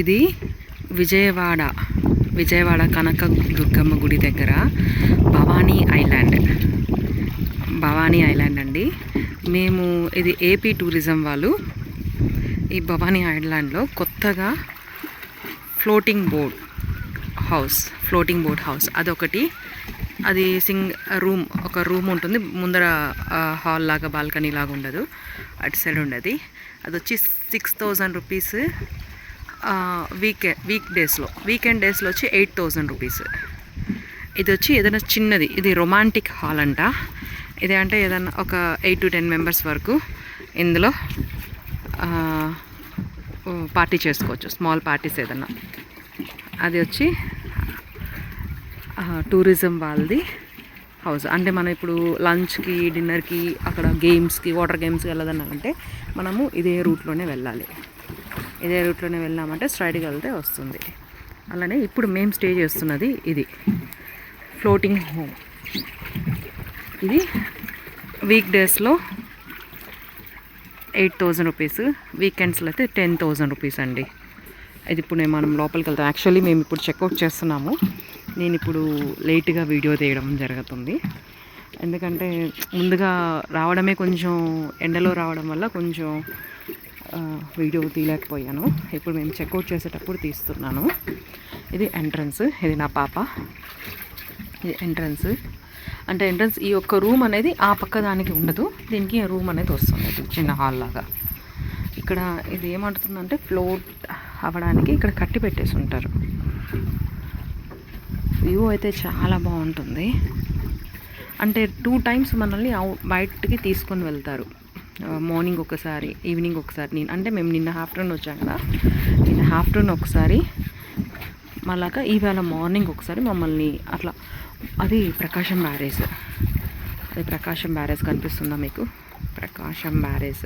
ఇది విజయవాడ కనక దుర్గమ్మ గుడి దగ్గర భవానీ ఐలాండ్ అండి. మేము ఇది ఏపీ టూరిజం వాళ్ళు ఈ భవానీ ఐలాండ్లో కొత్తగా ఫ్లోటింగ్ బోట్ హౌస్ అదొకటి. అది ఒక రూమ్ ఉంటుంది ముందర, హాల్ లాగా బాల్కనీ లాగా ఉండదు, అటు సైడ్ ఉండదు. అది వచ్చి 6,000 రూపీస్. వీకెండ్ డేస్లో వచ్చి 8,000 రూపీస్. ఇది వచ్చి ఏదైనా చిన్నది, ఇది రొమాంటిక్ హాల్ అంట. ఇది అంటే ఏదైనా ఒక 8 to 10 మెంబర్స్ వరకు ఇందులో పార్టీ చేసుకోవచ్చు, స్మాల్ పార్టీస్ ఏదన్నా. అది వచ్చి టూరిజం వాళ్ళది హౌస్. అంటే మనం ఇప్పుడు లంచ్కి, డిన్నర్కి, అక్కడ గేమ్స్కి, వాటర్ గేమ్స్కి వెళ్ళదన్నామంటే మనము ఇదే రూట్లోనే వెళ్ళాలి. ఇదే రూట్లోనే వెళ్ళామంటే స్ట్రైట్గా వెళ్తే వస్తుంది. అలానే ఇప్పుడు మేము స్టే చేస్తున్నది ఇది ఫ్లోటింగ్ హోమ్. ఇది వీక్ డేస్లో 8,000 రూపీస్, వీకెండ్స్లో అయితే 10,000 రూపీస్ అండి. ఇది ఇప్పుడు మనం లోపలికి వెళ్తాం. యాక్చువల్లీ మేము ఇప్పుడు చెక్అవుట్ చేస్తున్నాము. నేను ఇప్పుడు లేట్గా వీడియో తీయడం జరుగుతుంది, ఎందుకంటే ముందుగా రావడమే కొంచెం ఎండలో రావడం వల్ల కొంచెం వీడియో తీయలేకపోయాను. ఇప్పుడు మేము చెక్అవుట్ చేసేటప్పుడు తీస్తున్నాను. ఇది ఎంట్రన్స్, ఇది నా పాప. ఇది ఎంట్రన్స్. అంటే ఎంట్రన్స్ ఈ ఒక్క రూమ్ అనేది ఆ పక్క దానికి ఉండదు, దీనికి రూమ్ అనేది వస్తుంది, చిన్న హాల్ లాగా. ఇక్కడ ఇది ఏమంటుందంటే ఫ్లోట్ అవ్వడానికి ఇక్కడ కట్టి పెట్టేసి ఉంటారు. వ్యూ అయితే చాలా బాగుంటుంది. అంటే 2 times మనల్ని బయటికి తీసుకొని వెళ్తారు. మార్నింగ్ ఒకసారి, ఈవినింగ్ ఒకసారి. మేము నిన్న ఆఫ్టర్నూన్ వచ్చాం కదా, నిన్న ఆఫ్టర్నూన్ ఒకసారి, మళ్ళాక ఈవేళ మార్నింగ్ ఒకసారి మమ్మల్ని అట్లా. అది ప్రకాశం బ్యారేజ్ కనిపిస్తుందా మీకు? ప్రకాశం బ్యారేజ్,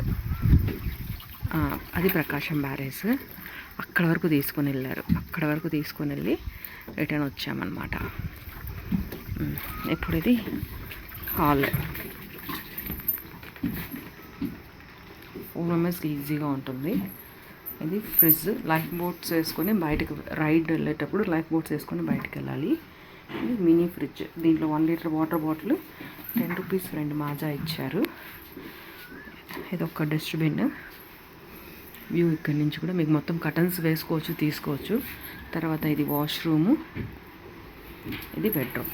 అది ప్రకాశం బ్యారేజ్. అక్కడ వరకు తీసుకొని వెళ్ళారు. అక్కడ వరకు తీసుకొని వెళ్ళి రిటర్న్ వచ్చామన్నమాట. ఇప్పుడు ఇది హాల్. 4 members ఈజీగా ఉంటుంది. ఇది ఫ్రిడ్జ్. లైఫ్ బోట్స్ వేసుకొని బయటకు రైడ్ వెళ్ళేటప్పుడు లైఫ్ బోట్స్ వేసుకొని బయటకు వెళ్ళాలి. ఇది మినీ ఫ్రిడ్జ్. దీంట్లో 1 liter water bottle 10 rupees 2 Maaza ఇచ్చారు. ఇది ఒక డస్ట్బిన్. వ్యూ ఇక్కడి నుంచి కూడా మీకు మొత్తం కర్టన్స్ వేసుకోవచ్చు, తీసుకోవచ్చు. తర్వాత ఇది వాష్రూము, ఇది బెడ్రూమ్.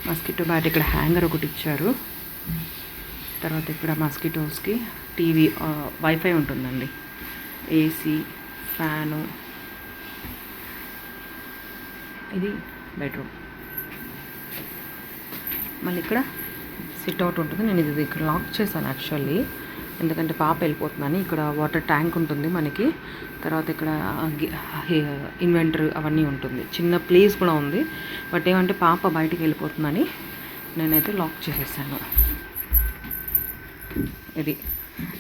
మస్కిటో బ్యాట్ ఇక్కడ హ్యాంగర్ ఒకటి ఇచ్చారు. తర్వాత ఇక్కడ మస్కిటోస్కి టీవీ, వైఫై ఉంటుందండి, ఏసీ, ఫ్యాను. ఇది బెడ్రూమ్. మళ్ళీ ఇక్కడ సిట్అవుట్ ఉంటుంది. నేను ఇది ఇక్కడ లాక్ చేశాను యాక్చువల్లీ, ఎందుకంటే పాప వెళ్ళిపోతుందని. ఇక్కడ వాటర్ ట్యాంక్ ఉంటుంది మనకి. తర్వాత ఇక్కడ ఇన్వెంటర్ అవన్నీ ఉంటుంది. చిన్న ప్లేస్ కూడా ఉంది, బట్ ఏమంటే పాప బయటికి వెళ్ళిపోతుందని నేనైతే లాక్ చేసేసాను.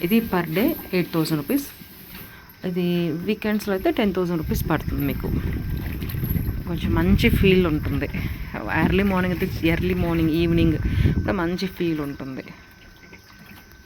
ఇది పర్ డే 8,000 రూపీస్. ఇది వీకెండ్స్లో అయితే 10,000 రూపీస్ పడుతుంది మీకు. కొంచెం మంచి ఫీల్ ఉంటుంది. ఎర్లీ మార్నింగ్, ఈవినింగ్ కూడా మంచి ఫీల్ ఉంటుంది.